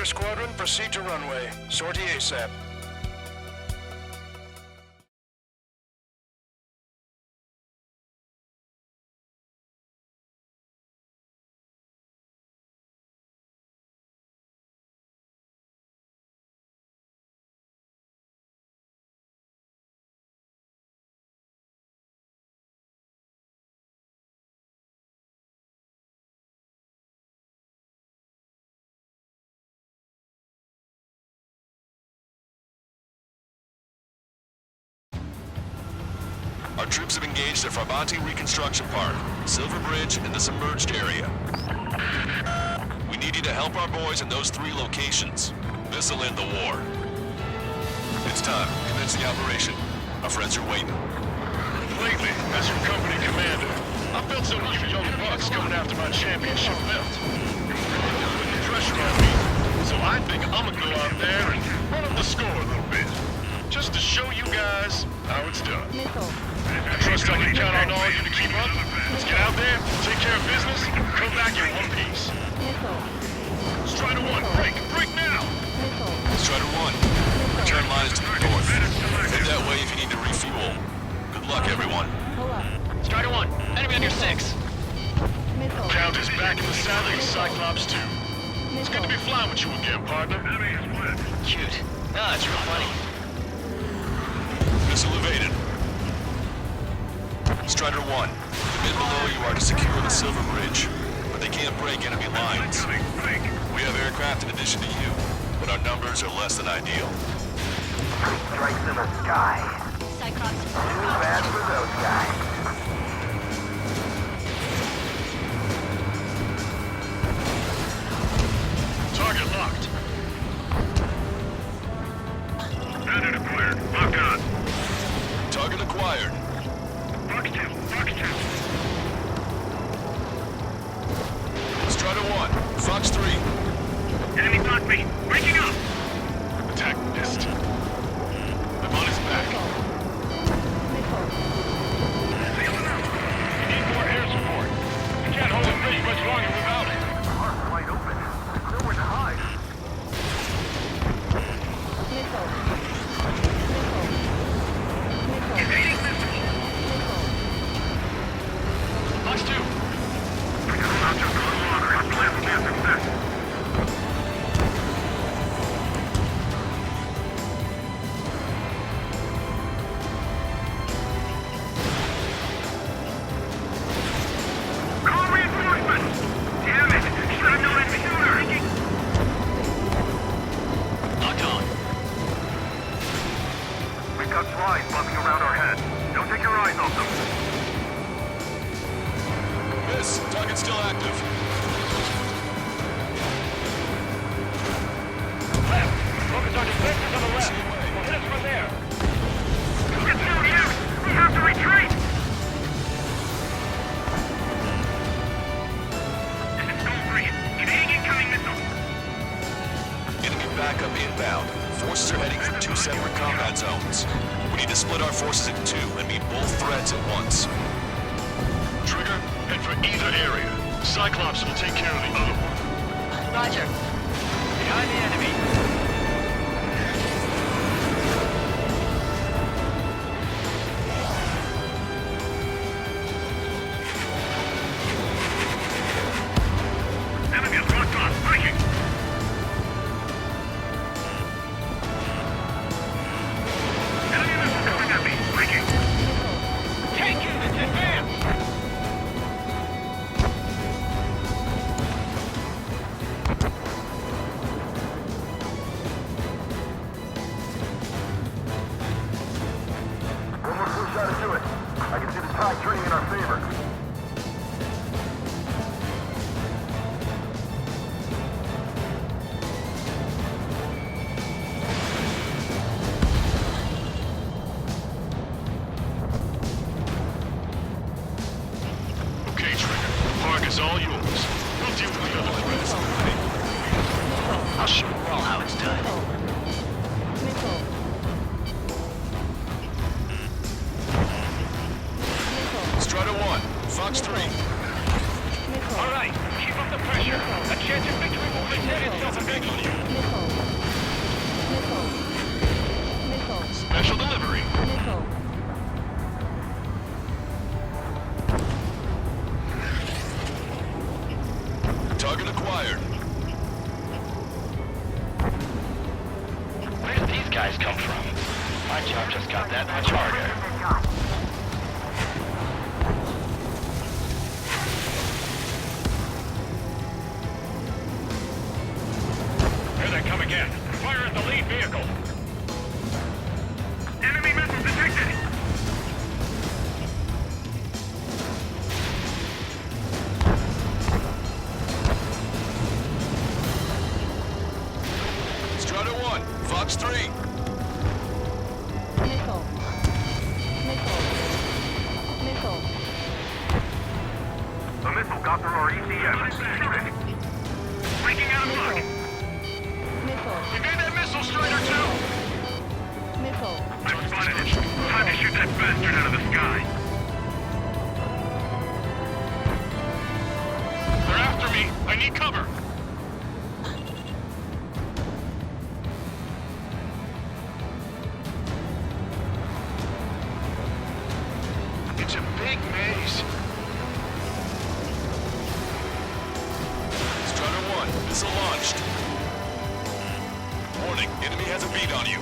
Strider Squadron, proceed to runway. Sortie ASAP. Our troops have engaged at Farbanti Reconstruction Park, Silver Bridge, and the submerged area. We need you to help our boys in those 3 locations. This'll end the war. It's time. Commence the operation. Our friends are waiting. Lately, as your company commander, I felt some of you young bucks coming after my championship belt. You're really putting pressure on me, so I think I'm gonna go out there and run up the score a little bit. Just to show you guys how it's done. I trust I can count on all of you to keep up. Let's get out there, take care of business, come back in one piece. Strider 1, break now! Strider 1, return lines to the north. Head that way if you need to refuel. Good luck, everyone. Strider 1, enemy on your 6. Count is back in the saddle of Cyclops 2. It's good to be flying with you again, partner. Cute. Ah, it's real funny. Missile evaded. Strider 1, the men below you are to secure the Silver Bridge, but they can't break enemy lines. We have aircraft in addition to you, but our numbers are less than ideal. Strikes in the sky. Cyclops. Too bad for those guys. Target locked. Bandit acquired. Lock on. Target acquired. Fox 2. Strider 1, Fox 3. Enemy block me. Breaking up. Attack missed. I'm on his back. We need more air support. We can't hold the bridge much longer without it. Car's wide open. Nowhere to hide. Evading missile. Fox 2. Not just a little longer. Our plan will be a success. Call reinforcements! Damn it! Should have known it's sooner! Locked on. We've got flies bumping around our head. Don't take your eyes off them. Miss, target's still active. Left. Focus on defenses on the left. We'll hit us from there. It's no use! We have to retreat! This is Gold 3. Evading incoming missile. Enemy backup inbound. Forces are heading for 2 separate combat zones. We need to split our forces in 2 and meet both threats at once. Trigger, head for either area. Cyclops will take care of the other one. Roger. Behind the enemy. Enemy is locked on. Breaking! Enemy missile coming at me. Breaking! Tank units, advance! One more push out to do it. I can see the tide turning in our favor. Okay, Trigger. The park is all yours. We'll deal with the other threats. I'll show you all how it's done. Strider 1, Fox 3. All right, keep up the pressure. A chance of victory will win Special delivery. Target acquired. Where did these guys come from? My job just got that much harder. Here they come again. Fire at the lead vehicle. Enemy missile detected! Strider 1, Fox 3. The missile got through our ECM. Shoot it! Breaking out of luck! You made that missile, Strider 2! I've spotted it. Time to shoot that bastard out of the sky. They're after me. I need cover. It's a big maze. Strider 1, missile launched. Warning, enemy has a beat on you.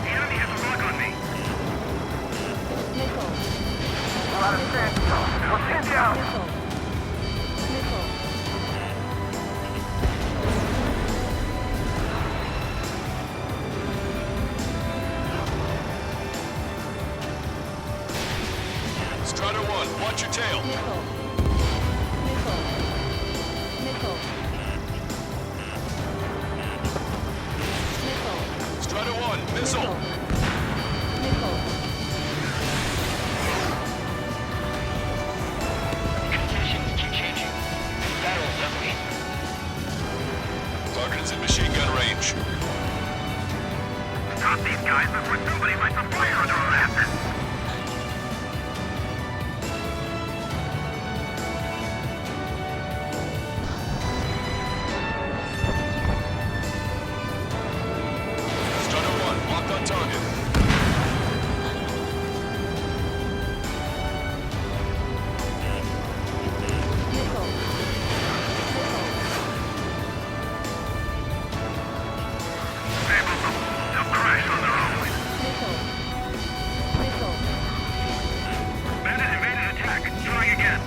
The enemy has a lock on me. We're out of standstill. We'll pin down. Strider 1, watch your tail. Strider 1, missile. Conditions keep changing. Battle's ugly. Target is in machine gun range. Stop these guys before somebody lights a fire under our asses. Strider 1, locked on target. They'll crash on their own. Bandit evaded attack. Trying again.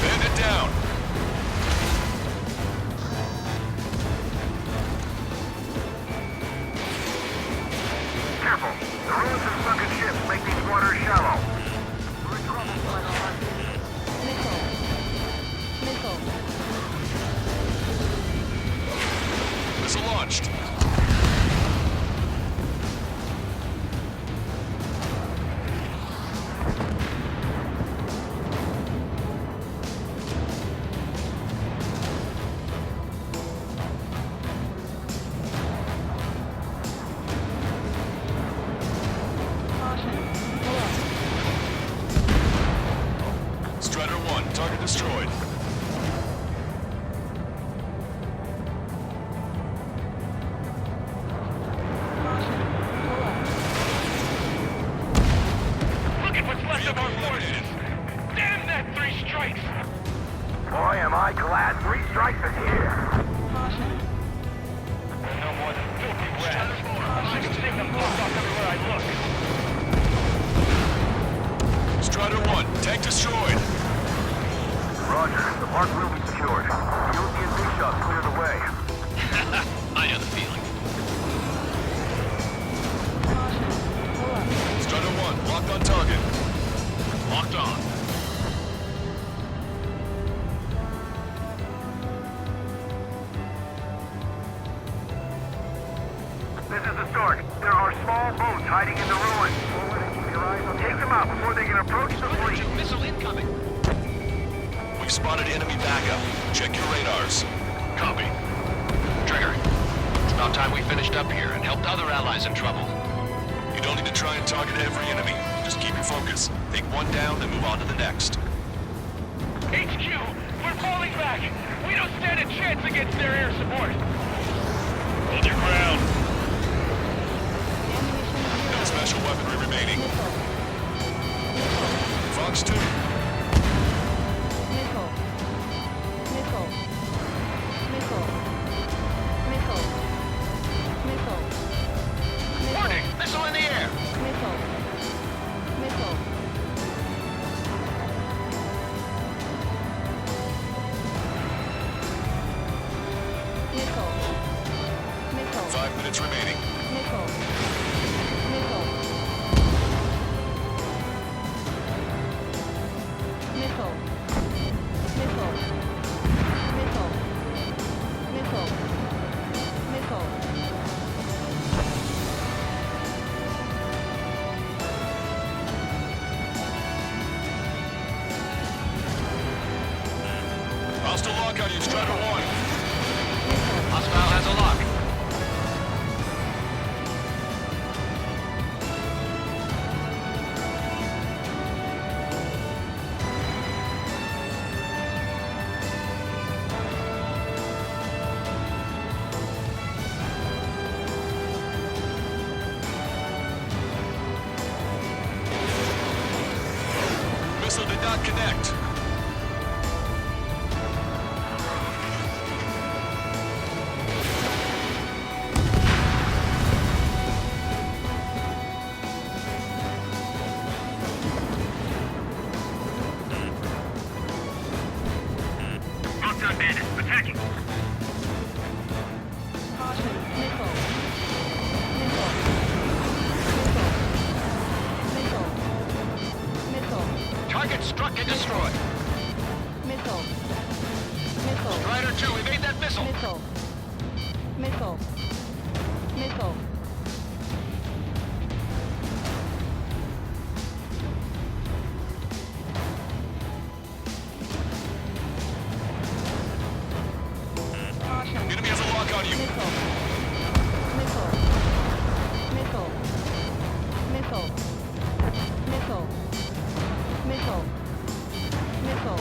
Bandit down. Careful. The ruins of sunken ships make these waters shallow. Missile launched. Strider 1, target destroyed. Look at what's left of our forces. Damn that 3 strikes. Boy, am I glad 3 strikes is here. They're no more than filthy rats. I can see them blocked off everywhere I look. Strider 1, tank destroyed. Roger. The park will be secured. You'll see a big shot clear the way. I know the feeling. Strider 1, locked on target. Locked on. This is the start. There are small boats hiding in the ruins. Take them out before they can approach the fleet. Missile incoming. We've spotted enemy backup. Check your radars. Copy. Trigger. It's about time we finished up here and helped other allies in trouble. You don't need to try and target every enemy. Just keep your focus. Take one down, then move on to the next. HQ, we're falling back. We don't stand a chance against their air support. Hold your ground. No special weaponry remaining. Fox 2. Missile. Missile. Missile. Missile. Missile. Warning! Missile in the air! Missile. Missile. Missile. Missile. 5 minutes remaining. Missile. Missile. Missile. Missile. Missile. Missile. Missile. Hostile lock on you, Strider 1. Hostile has a lock. Missile did not connect. Hostile bandits, attacking. Caution. Missile. Missile. Missile. Missile. Missile. Target struck and destroyed. Missile. Missile. Strider 2, evade that missile. Missile. Missile. Missile. Caution. Enemy has a lock on you. Missile. Missile. Missile. Missile. Missile. Missile. Missile.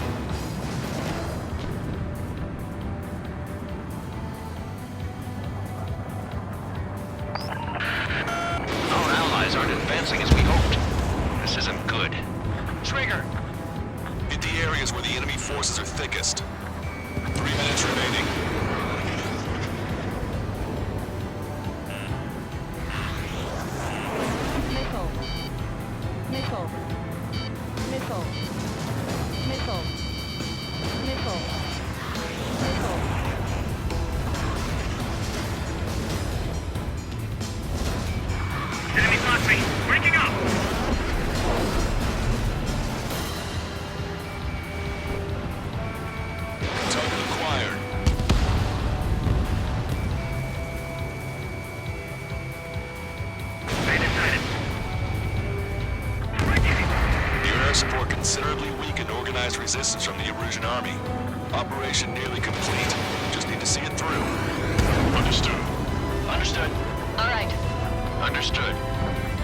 Our allies aren't advancing as we hoped. This isn't good. Trigger! Hit the areas where the enemy forces are thickest. 3 minutes remaining. Missile. Missile. Missile. Missile. Missile. Missile. Enemy phosphate, breaking up. Target acquired. Bandit sighted. Your air support considerably weakened organized resistance from the Erusian army. Operation nearly complete. Just need to see it through. Understood. Understood. All right. Understood.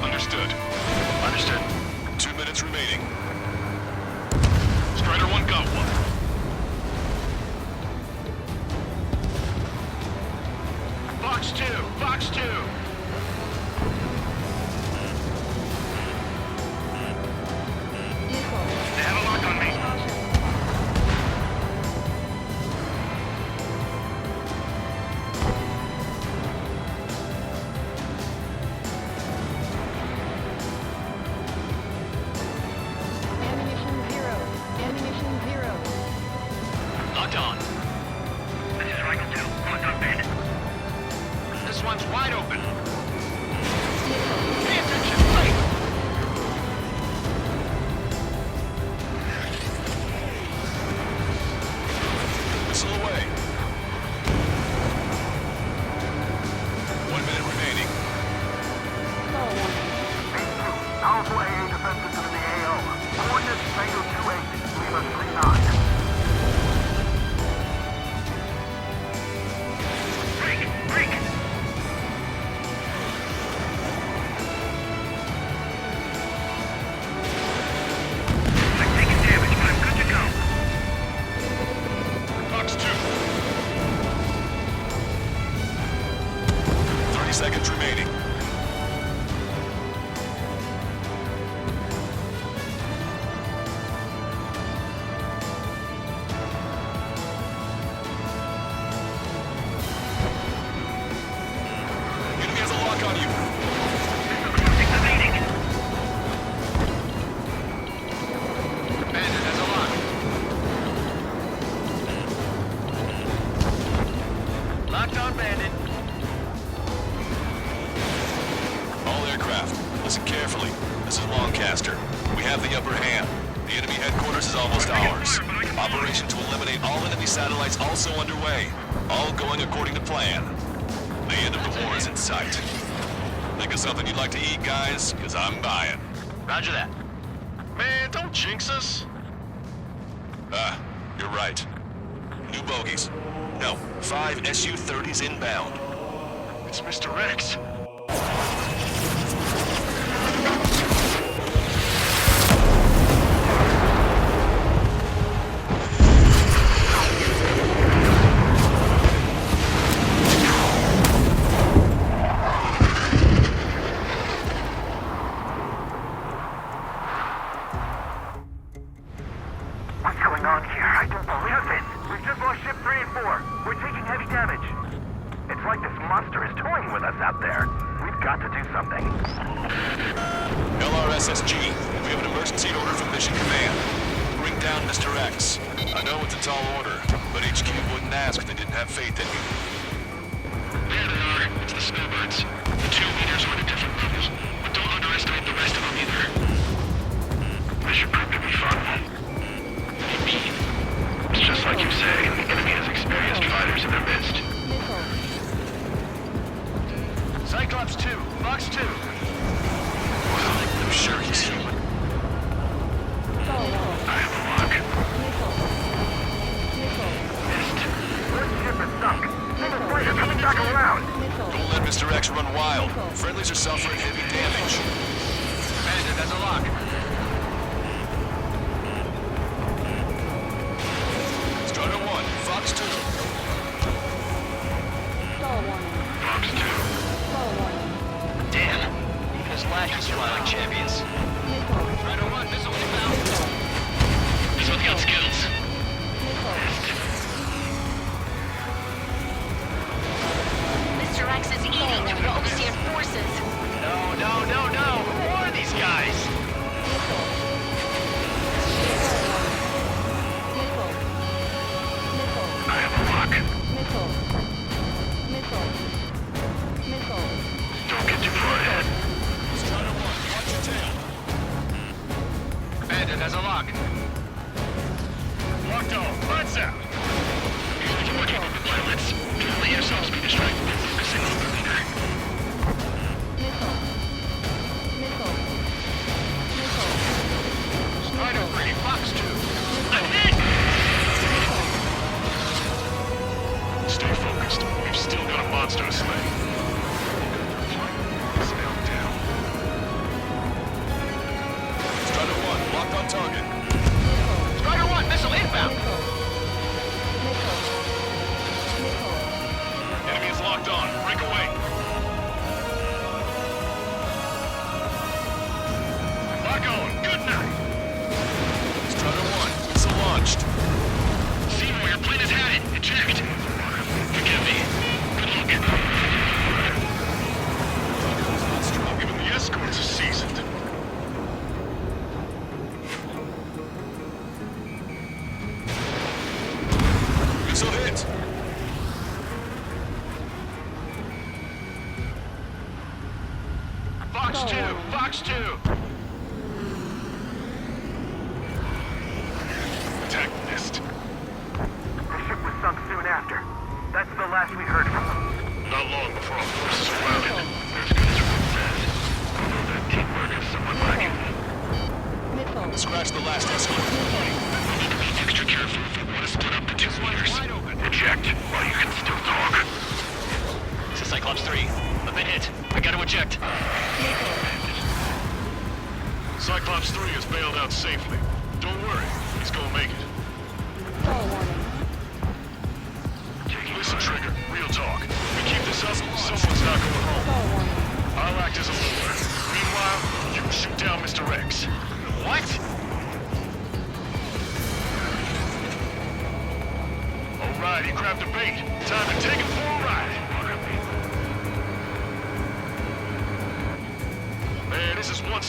Understood. Understood. 2 minutes remaining. Strider 1 got one. Fox 2! Fox 2! Missile. They have a lock on me. Caution. Ammunition zero. Ammunition zero. Locked on. This is Rifle 2. Hostile bandit. This one's wide open. 30 seconds remaining. Enemy has a lock on you. Bandit has a lock. Locked on Bandit. All aircraft, listen carefully. This is Lancaster. We have the upper hand. The enemy headquarters is almost ours. Operation to eliminate all enemy satellites also underway. All going according to plan. The end of the war is in sight. Think of something you'd like to eat, guys? Because I'm buying. Roger that. Man, don't jinx us. Ah, you're right. New bogeys. No, 5 Su-30s inbound. It's Mr. X. What's going on here? I don't believe it. We've just lost ship 3 and 4. We're taking heavy damage. It's like this monster is toying with us out there. We've got to do something. LRSSG, we have an emergency order from Mission Command. Bring down Mr. X. I know it's a tall order, but HQ wouldn't ask if they didn't have faith in you. There they are. It's the snowbirds. The 2 leaders were at a different level. But don't underestimate the rest of them either. This should prove to be fun. What do you mean? It's just like you say. The enemy has experienced fighters in their midst. Missile. Cyclops 2, Fox 2. I'm sure he's human. Stalwart. I have a lock. Missile. Missile. Missed. First ship is sunk. Single flighter coming back around. Missile. Don't let Mr. X run wild. Friendlies are suffering heavy damage. Bandit has a lock. Strider 1, Fox 2. Stall warning. Fox 2. Stall warning. Damn. Those flashes fly like champions. Missile. Strider 1, missile inbound. Missile. This one's got skills. Missile. Mr. X is eating through the Ocean forces. No. Who are these guys? Missile. Missile. Missile. I have a lock. Missile. Missile. Missile. Don't get too far ahead. Strider 1, watch your tail. Bandit has a lock. Locked on. Lights out. Pilots, don't let yourselves be distracted by focusing on the leader. Missile. Missile. Missile. Strider 3, Fox 2. I'm hit! Stay focused. We've still got a monster to slay. Stay down. Strider 1, locked on target. Strider 1, missile inbound. Enemy is locked on. Break away. Lock on. Good night. Strider 1, missile launched. Seymour, your plane has had it. Eject. Forgive me. Good luck. Even the escorts are seasoned. Missile hit. Fox 2, Fox 2. Attack missed. The ship was sunk soon after. That's the last we heard from them. Not long before our forces are routed. As good as Ruth said. Although their teamwork is somewhat lacking. Missile. Scratch the last escort. We need to be extra careful if we want to split up the 2 leaders. Eject while you can still talk. This is Cyclops 3. I've been hit. I gotta eject. Cyclops 3 has bailed out safely. Don't worry, he's gonna make it. Stall warning. Listen, Trigger, real talk. We keep this up, someone's not going home.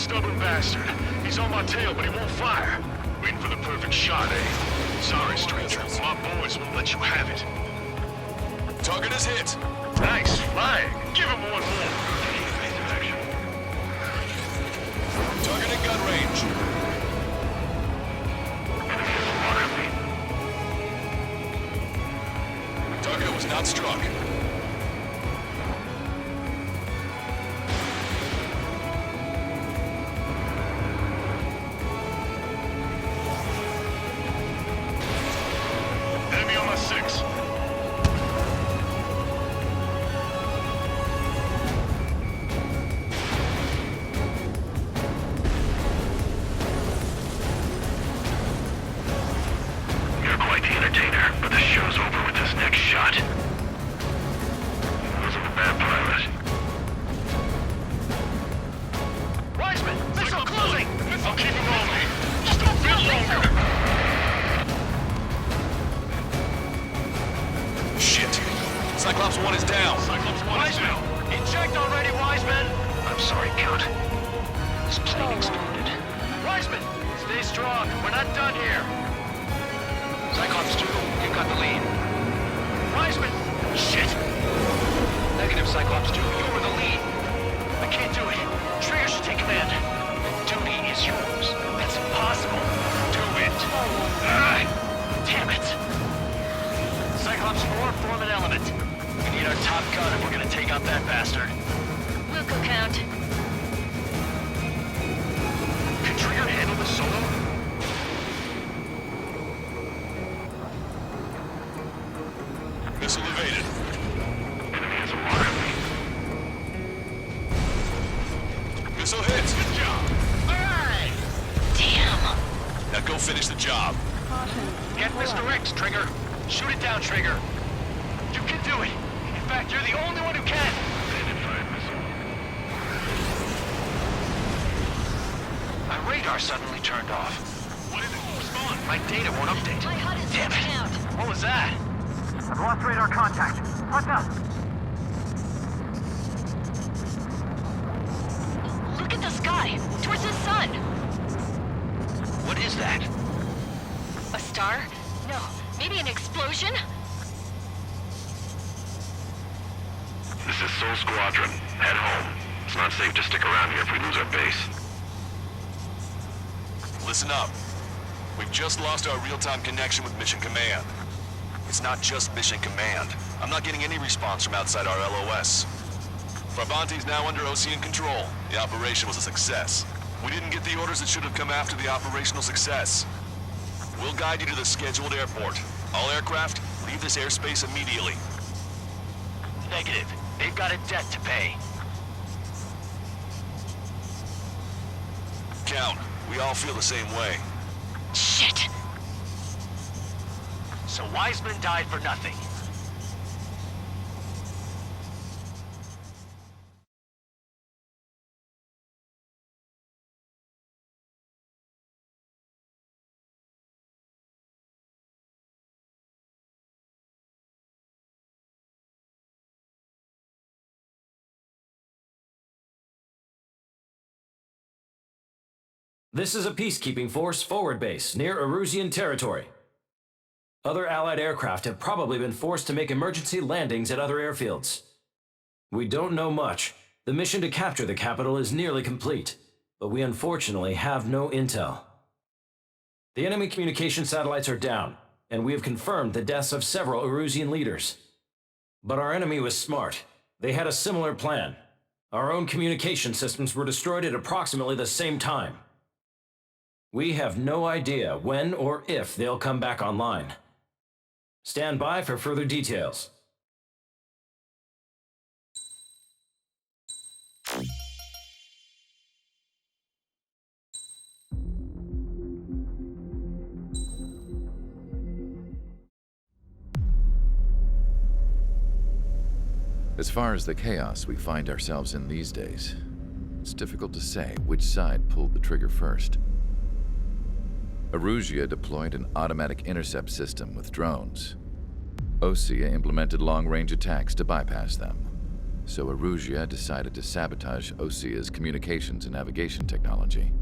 stubborn bastard. He's on my tail, but he won't fire. Waiting for the perfect shot, eh? Sorry, stranger. My boys won't let you have it. Target is hit. Nice flying. Give him one more. Target in gun range. Target was not struck. Enemy on my 6. You're quite the entertainer, but the show's over with this next shot. Wasn't a bad pilot. Wiseman, missile closing! I'll keep him on me. Just a bit longer. Shit. Cyclops 1 is down. Cyclops 1 is down. Eject already, Wiseman! I'm sorry, Count. This plane exploded. Wiseman, stay strong. We're not done here. Cyclops 2, you've got the lead. Wiseman! Shit! Negative, Cyclops 2. You were the lead. I can't do it. Trigger should take command. Duty is yours. That's impossible. Do it. Ah, damn it. Cyclops 4, form an element. We need our top gun if we're gonna take out that bastard. We'll go, Count. Can Trigger handle this solo? Missile evaded. Enemy has a mark on me. Missile hit. Good job. Alright! Damn! Now go finish the job. Caution. Get Mr. X, Trigger. Shoot it down, Trigger. You can do it. In fact, you're the only one who can. Identified missile. My radar suddenly turned off. What is it? Respond. My data won't update. My HUD is Damn switched it. out. What was that? I've lost radar contact. What's up? Look at the sky. Towards the sun. What is that? A star? No. Maybe an explosion? This is Soul Squadron. Head home. It's not safe to stick around here if we lose our base. Listen up. We've just lost our real-time connection with Mission Command. It's not just Mission Command. I'm not getting any response from outside our LOS. Farbanti's now under Ocean control. The operation was a success. We didn't get the orders that should have come after the operational success. We'll guide you to the scheduled airport. All aircraft, leave this airspace immediately. Negative. They've got a debt to pay. Count, we all feel the same way. Shit! So Wiseman died for nothing. This is a peacekeeping force forward base near Erusian territory. Other Allied aircraft have probably been forced to make emergency landings at other airfields. We don't know much. The mission to capture the capital is nearly complete, but we unfortunately have no intel. The enemy communication satellites are down, and we have confirmed the deaths of several Erusian leaders. But our enemy was smart. They had a similar plan. Our own communication systems were destroyed at approximately the same time. We have no idea when or if they'll come back online. Stand by for further details. As far as the chaos we find ourselves in these days, it's difficult to say which side pulled the trigger first. Erusia deployed an automatic intercept system with drones. Osea implemented long-range attacks to bypass them. so Erusia decided to sabotage Osea's communications and navigation technology.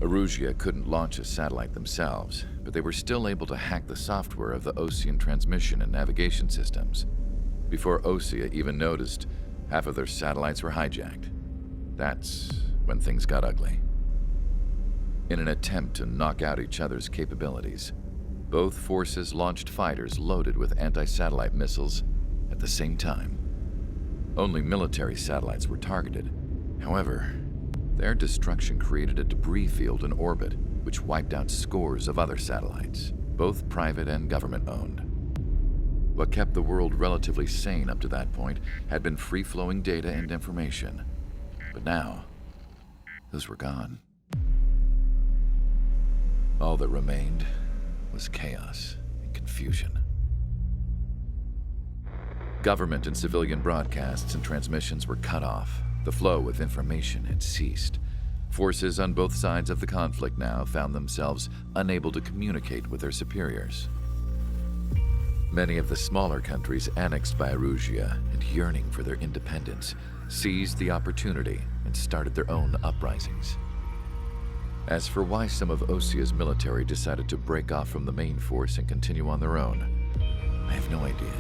Erusia couldn't launch a satellite themselves, but they were still able to hack the software of the Osean transmission and navigation systems. Before Osea even noticed, half of their satellites were hijacked. That's when things got ugly. In an attempt to knock out each other's capabilities, both forces launched fighters loaded with anti-satellite missiles at the same time. Only military satellites were targeted. However, their destruction created a debris field in orbit, which wiped out scores of other satellites, both private and government-owned. What kept the world relatively sane up to that point had been free-flowing data and information. But now, those were gone. All that remained was chaos and confusion. Government and civilian broadcasts and transmissions were cut off. The flow of information had ceased. Forces on both sides of the conflict now found themselves unable to communicate with their superiors. Many of the smaller countries annexed by Erusia and yearning for their independence seized the opportunity and started their own uprisings. As for why some of Osea's military decided to break off from the main force and continue on their own, I have no idea.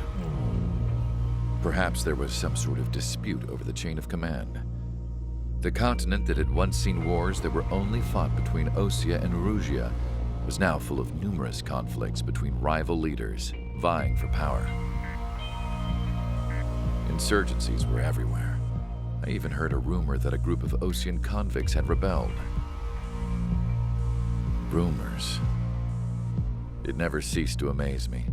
Perhaps there was some sort of dispute over the chain of command. The continent that had once seen wars that were only fought between Osea and Erusia was now full of numerous conflicts between rival leaders vying for power. Insurgencies were everywhere. I even heard a rumor that a group of Osean convicts had rebelled. Rumors. It never ceased to amaze me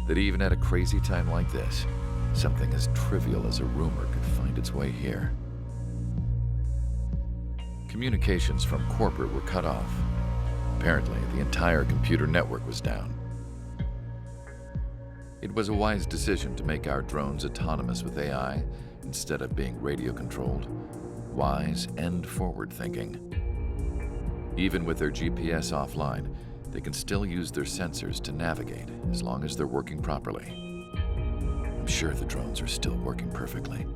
that even at a crazy time like this, something as trivial as a rumor could find its way here. Communications from corporate were cut off. Apparently, the entire computer network was down. It was a wise decision to make our drones autonomous with AI instead of being radio-controlled. Wise and forward-thinking. Even with their GPS offline, they can still use their sensors to navigate as long as they're working properly. I'm sure the drones are still working perfectly,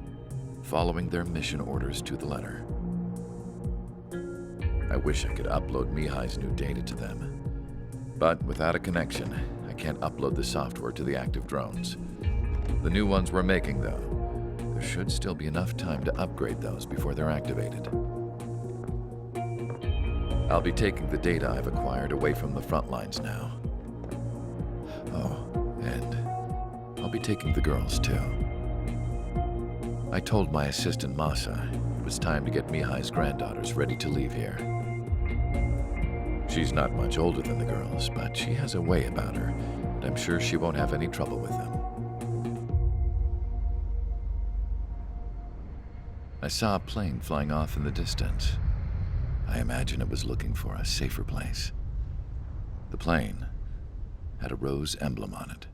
following their mission orders to the letter. I wish I could upload Mihai's new data to them. But without a connection, I can't upload the software to the active drones. The new ones we're making, though, there should still be enough time to upgrade those before they're activated. I'll be taking the data I've acquired away from the front lines now. Oh, and I'll be taking the girls, too. I told my assistant Masa it was time to get Mihai's granddaughters ready to leave here. She's not much older than the girls, but she has a way about her, and I'm sure she won't have any trouble with them. I saw a plane flying off in the distance. I imagine it was looking for a safer place. The plane had a rose emblem on it.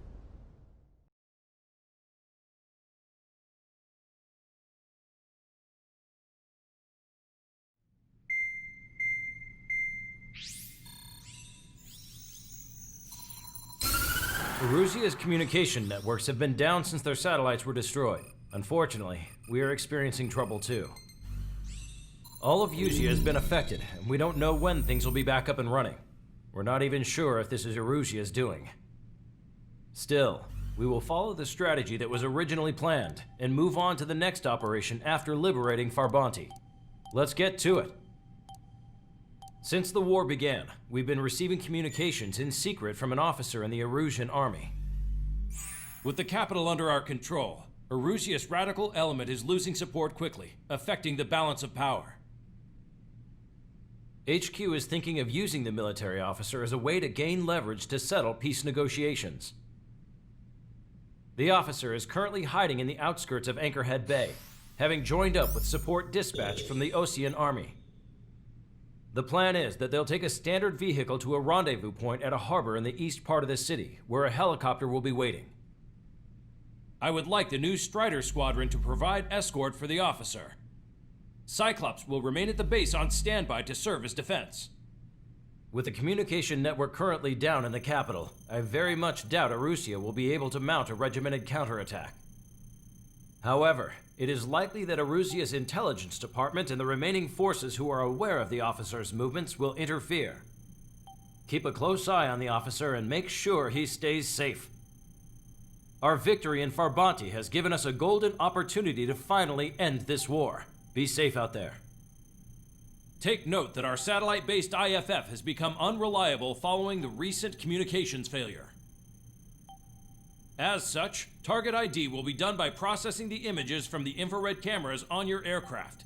Erusia's communication networks have been down since their satellites were destroyed. Unfortunately, we are experiencing trouble too. All of Usia has been affected, and we don't know when things will be back up and running. We're not even sure if this is Erusia's doing. Still, we will follow the strategy that was originally planned, and move on to the next operation after liberating Farbanti. Let's get to it. Since the war began, we've been receiving communications in secret from an officer in the Erusian army. With the capital under our control, Erusia's radical element is losing support quickly, affecting the balance of power. HQ is thinking of using the military officer as a way to gain leverage to settle peace negotiations. The officer is currently hiding in the outskirts of Anchorhead Bay, having joined up with support dispatched from the Osean army. The plan is that they'll take a standard vehicle to a rendezvous point at a harbor in the east part of the city, where a helicopter will be waiting. I would like the new Strider Squadron to provide escort for the officer. Cyclops will remain at the base on standby to serve as defense. With the communication network currently down in the capital, I very much doubt Erusia will be able to mount a regimented counterattack. However, it is likely that Erusia's intelligence department and the remaining forces who are aware of the officer's movements will interfere. Keep a close eye on the officer and make sure he stays safe. Our victory in Farbanti has given us a golden opportunity to finally end this war. Be safe out there. Take note that our satellite-based IFF has become unreliable following the recent communications failure. As such, target ID will be done by processing the images from the infrared cameras on your aircraft.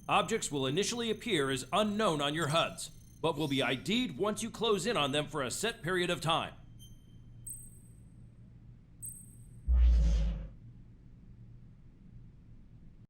Objects will initially appear as unknown on your HUDs, but will be ID'd once you close in on them for a set period of time.